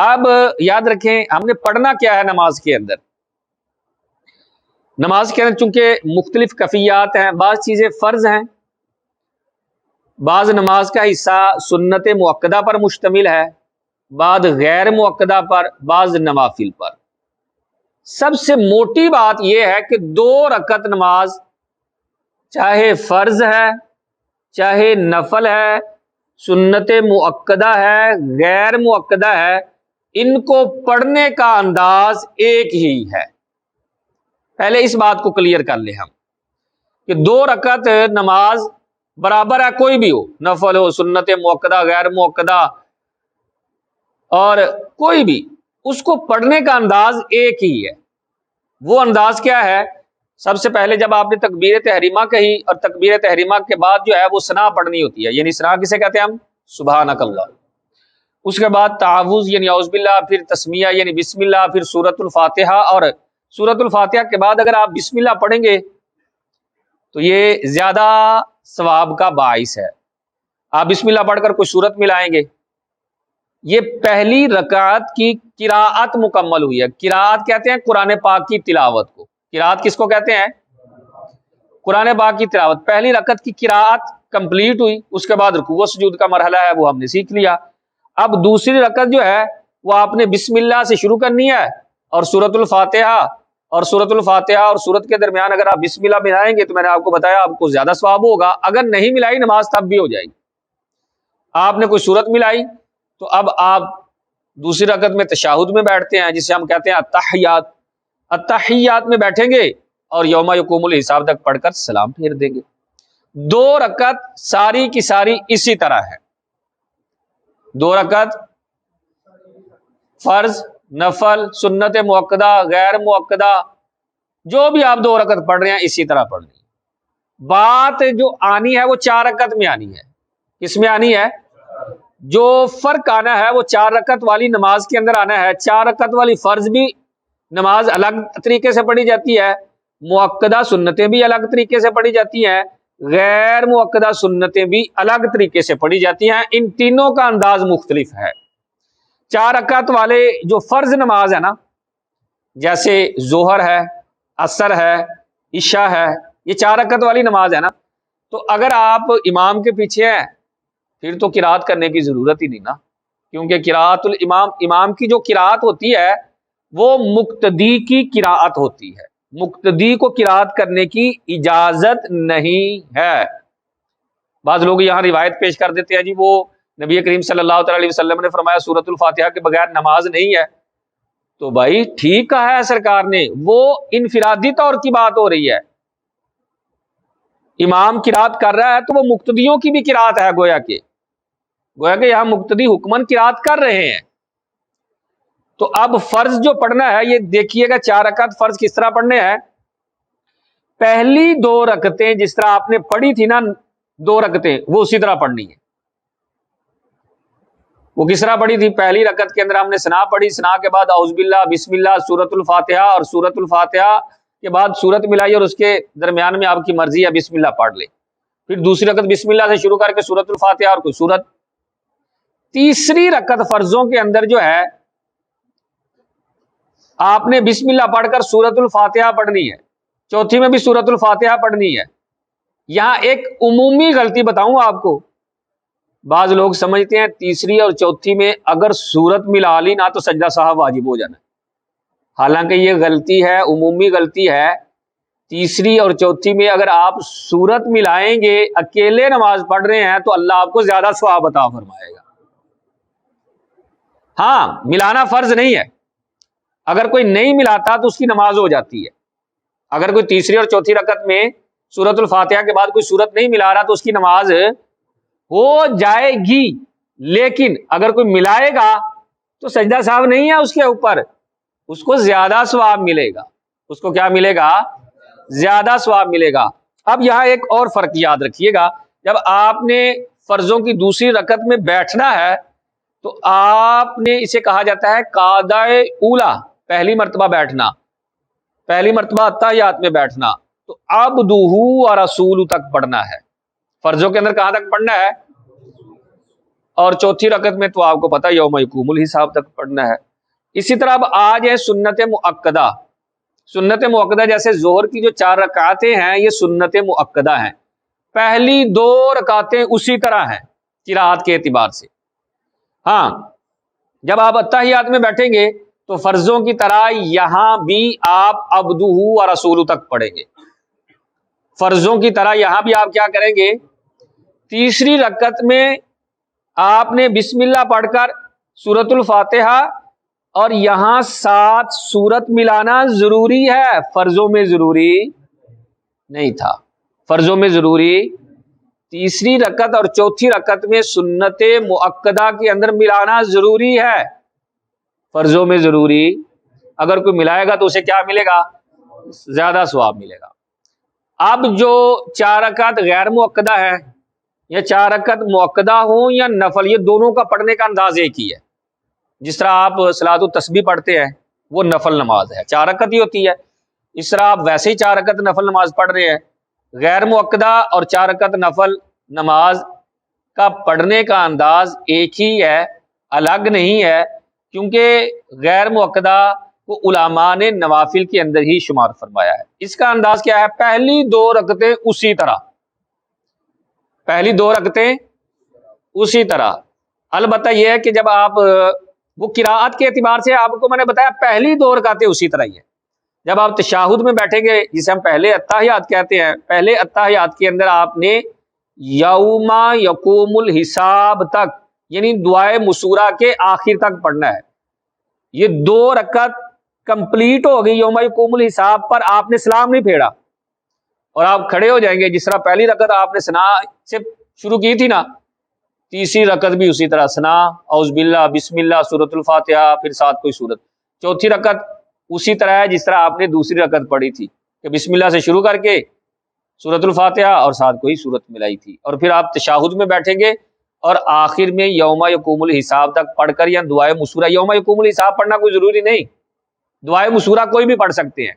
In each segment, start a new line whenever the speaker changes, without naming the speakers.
اب یاد رکھیں ہم نے پڑھنا کیا ہے نماز کے اندر. نماز کے اندر چونکہ مختلف کیفیات ہیں، بعض چیزیں فرض ہیں، بعض نماز کا حصہ سنت مؤکدہ پر مشتمل ہے، بعض غیر مؤکدہ پر، بعض نوافل پر. سب سے موٹی بات یہ ہے کہ 2 رکعت نماز چاہے فرض ہے، چاہے نفل ہے، سنت مؤکدہ ہے، غیر مؤکدہ ہے، ان کو پڑھنے کا انداز ایک ہی ہے. پہلے اس بات کو کلیئر کر لیں ہم کہ 2 رکعت نماز برابر ہے، کوئی بھی ہو، نفل ہو، سنت مؤکدہ، غیر مؤکدہ، اور کوئی بھی، اس کو پڑھنے کا انداز ایک ہی ہے. وہ انداز کیا ہے؟ سب سے پہلے جب آپ نے تکبیر تحریمہ کہی اور تکبیر تحریمہ کے بعد جو ہے وہ ثنا پڑھنی ہوتی ہے، یعنی ثنا کسے کہتے ہیں ہم؟ سبحانک اللہ. اس کے بعد تعوذ یعنی اعوذ باللہ، پھر تسمیہ یعنی بسم اللہ، پھر سورۃ الفاتحہ. اور سورۃ الفاتحہ کے بعد اگر آپ بسم اللہ پڑھیں گے تو یہ زیادہ ثواب کا باعث ہے. آپ بسم اللہ پڑھ کر کوئی سورت ملائیں گے، یہ پہلی رکعت کی قراءت مکمل ہوئی ہے. قراءت کہتے ہیں قرآن پاک کی تلاوت کو. قراءت کس کو کہتے ہیں؟ قرآن پاک کی تلاوت. پہلی رکعت کی قراءت کمپلیٹ ہوئی، اس کے بعد رکوع و سجود کا مرحلہ ہے وہ ہم نے سیکھ لیا. اب دوسری رکعت جو ہے وہ آپ نے بسم اللہ سے شروع کرنی ہے اور سورۃ الفاتحہ اور سورت کے درمیان اگر آپ بسم اللہ ملائیں گے تو میں نے آپ کو بتایا آپ کو زیادہ ثواب ہوگا. اگر نہیں ملائی نماز تب بھی ہو جائے گی. آپ نے کوئی سورت ملائی تو اب آپ دوسری رکعت میں تشہد میں بیٹھتے ہیں، جسے ہم کہتے ہیں التحیات. التحیات میں بیٹھیں گے اور یوم یقوم الحساب تک پڑھ کر سلام پھیر دیں گے. 2 رکعت ساری کی ساری اسی طرح ہے. 2 رکعت فرض، نفل، سنت مؤکدہ، غیر مؤکدہ، جو بھی آپ 2 رکعت پڑھ رہے ہیں اسی طرح پڑھ رہے ہیں. بات جو آنی ہے وہ 4 رکعت میں آنی ہے. کس میں آنی ہے؟ جو فرق آنا ہے وہ 4 رکعت والی نماز کے اندر آنا ہے. 4 رکعت والی فرض بھی نماز الگ طریقے سے پڑھی جاتی ہے، مؤکدہ سنتیں بھی الگ طریقے سے پڑھی جاتی ہیں، غیر مؤکدہ سنتیں بھی الگ طریقے سے پڑھی جاتی ہیں. ان تینوں کا انداز مختلف ہے. 4 رکعت والے جو فرض نماز ہے نا، جیسے ظہر ہے، عصر ہے، عشاء ہے، یہ 4 رکعت والی نماز ہے نا، تو اگر آپ امام کے پیچھے ہیں پھر تو قرات کرنے کی ضرورت ہی نہیں نا، کیونکہ قرات الامام، امام کی جو قرات ہوتی ہے وہ مقتدی کی قرات ہوتی ہے. مقتدی کو قرات کرنے کی اجازت نہیں ہے. بعض لوگ یہاں روایت پیش کر دیتے ہیں جی وہ نبی کریم صلی اللہ تعالی علیہ وسلم نے فرمایا سورۃ الفاتحہ کے بغیر نماز نہیں ہے. تو بھائی ٹھیک کہا ہے سرکار نے، وہ انفرادی طور کی بات ہو رہی ہے. امام قرات کر رہا ہے تو وہ مقتدیوں کی بھی قرات ہے، گویا کہ یہاں مقتدی حکمن قرات کر رہے ہیں. تو اب فرض جو پڑھنا ہے یہ دیکھیے گا 4 رکعت فرض کس طرح پڑھنے ہیں. پہلی 2 رکعتیں جس طرح آپ نے پڑھی تھی نا 2 رکعتیں وہ اسی طرح پڑھنی ہے. وہ کس طرح پڑھی تھی؟ پہلی رکعت کے اندر ہم نے ثنا پڑھی، ثنا کے بعد اعوذ باللہ، بسم اللہ، سورۃ الفاتحہ، اور سورۃ الفاتحہ کے بعد سورت ملائی اور اس کے درمیان میں آپ کی مرضی ہے بسم اللہ پڑھ لے. پھر دوسری رکعت بسم اللہ سے شروع کر کے سورۃ الفاتحہ اور کوئی سورت. تیسری رکعت فرضوں کے اندر جو ہے آپ نے بسم اللہ پڑھ کر سورۃ الفاتحہ پڑھنی ہے، چوتھی میں بھی سورۃ الفاتحہ پڑھنی ہے. یہاں ایک عمومی غلطی بتاؤں آپ کو، بعض لوگ سمجھتے ہیں تیسری اور چوتھی میں اگر سورت ملا لی نہ تو سجدہ صاحب واجب ہو جانا ہے. حالانکہ یہ غلطی ہے، عمومی غلطی ہے. تیسری اور چوتھی میں اگر آپ سورت ملائیں گے، اکیلے نماز پڑھ رہے ہیں تو اللہ آپ کو زیادہ ثواب عطا فرمائے گا. ہاں ملانا فرض نہیں ہے، اگر کوئی نہیں ملاتا تو اس کی نماز ہو جاتی ہے. اگر کوئی تیسری اور چوتھی رکعت میں سورۃ الفاتحہ کے بعد کوئی سورت نہیں ملا رہا تو اس کی نماز ہو جائے گی. لیکن اگر کوئی ملائے گا تو سجدہ صاحب نہیں ہے اس کے اوپر، اس کو زیادہ ثواب ملے گا. اس کو کیا ملے گا؟ زیادہ ثواب ملے گا. اب یہاں ایک اور فرق یاد رکھیے گا، جب آپ نے فرضوں کی دوسری رکعت میں بیٹھنا ہے تو آپ نے اسے کہا جاتا ہے قعدہ اولا، پہلی مرتبہ بیٹھنا، پہلی مرتبہ اتحیات میں بیٹھنا. تو عبدہ و رسول تک پڑھنا ہے. فرضوں کے اندر کہاں تک پڑھنا ہے؟ اور چوتھی رکعت میں تو آپ کو پتہ یوم یقوم الحساب تک پڑھنا ہے۔ اسی طرح اب آج ہے سنت مؤکدہ۔ سنت مؤکدہ جیسے ظہر کی جو 4 رکعتیں ہیں یہ سنت مؤکدہ ہیں، پہلی 2 رکعتیں اسی طرح ہیں قرات کے اعتبار سے۔ ہاں جب آپ اتحیات میں بیٹھیں گے تو فرضوں کی طرح یہاں بھی آپ عبدہ و رسولہ تک پڑھیں گے، فرضوں کی طرح یہاں بھی آپ کیا کریں گے، تیسری رکعت میں آپ نے بسم اللہ پڑھ کر سورۃ الفاتحہ اور یہاں ساتھ سورت ملانا ضروری ہے، فرضوں میں ضروری نہیں تھا۔ فرضوں میں ضروری، تیسری رکعت اور چوتھی رکعت میں سنت مؤکدہ کے اندر ملانا ضروری ہے، فرضوں میں ضروری۔ اگر کوئی ملائے گا تو اسے کیا ملے گا، زیادہ ثواب ملے گا۔ اب جو 4 رکعت غیر مؤکدہ ہے یا 4 رکعت مؤکدہ ہوں یا نفل، یہ دونوں کا پڑھنے کا انداز ایک ہی ہے۔ جس طرح آپ صلاۃ التسبیح پڑھتے ہیں وہ نفل نماز ہے، 4 رکعت ہی ہوتی ہے، اس طرح آپ ویسے ہی 4 رکعت نفل نماز پڑھ رہے ہیں۔ غیر مؤکدہ اور 4 رکعت نفل نماز کا پڑھنے کا انداز ایک ہی ہے، الگ نہیں ہے، کیونکہ غیر مؤکدہ کو علماء نے نوافل کے اندر ہی شمار فرمایا ہے۔ اس کا انداز کیا ہے، پہلی 2 رکعتیں اسی طرح، پہلی 2 رکعتیں اسی طرح۔ البتہ یہ ہے کہ جب آپ وہ قراءت کے اعتبار سے آپ کو میں نے بتایا پہلی 2 رکعتیں اسی طرح ہی ہیں۔ جب آپ تشہد میں بیٹھیں گے جسے ہم پہلے اتحیات کہتے ہیں، پہلے اتحیات کے اندر آپ نے یوم یقوم الحساب تک یعنی دعائے مسورہ کے آخر تک پڑھنا ہے۔ یہ 2 رکعت کمپلیٹ ہو گئی یوم یقوم الحساب پر، آپ نے سلام نہیں پھیرا اور آپ کھڑے ہو جائیں گے، جس طرح پہلی رکعت آپ نے ثنا سے شروع کی تھی نا، تیسری رکعت بھی اسی طرح ثنا، اعوذ باللہ، بسم اللہ، سورۃ الفاتحہ، پھر ساتھ کوئی سورت۔ چوتھی رکعت اسی طرح ہے جس طرح آپ نے دوسری رکعت پڑھی تھی کہ بسم اللہ سے شروع کر کے سورۃ الفاتحہ اور ساتھ کوئی سورت ملائی تھی، اور پھر آپ تشہد میں بیٹھیں گے اور آخر میں یوم یقوم الحساب تک پڑھ کر یا دعائے مسورہ، یوم یقوم الحساب پڑھنا کوئی ضروری نہیں، دعائے مسورہ کوئی بھی پڑھ سکتے ہیں،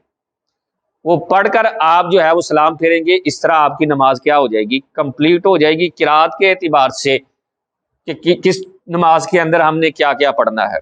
وہ پڑھ کر آپ جو ہے وہ سلام پھیریں گے۔ اس طرح آپ کی نماز کیا ہو جائے گی، کمپلیٹ ہو جائے گی قرات کے اعتبار سے کہ کس نماز کے اندر ہم نے کیا کیا پڑھنا ہے۔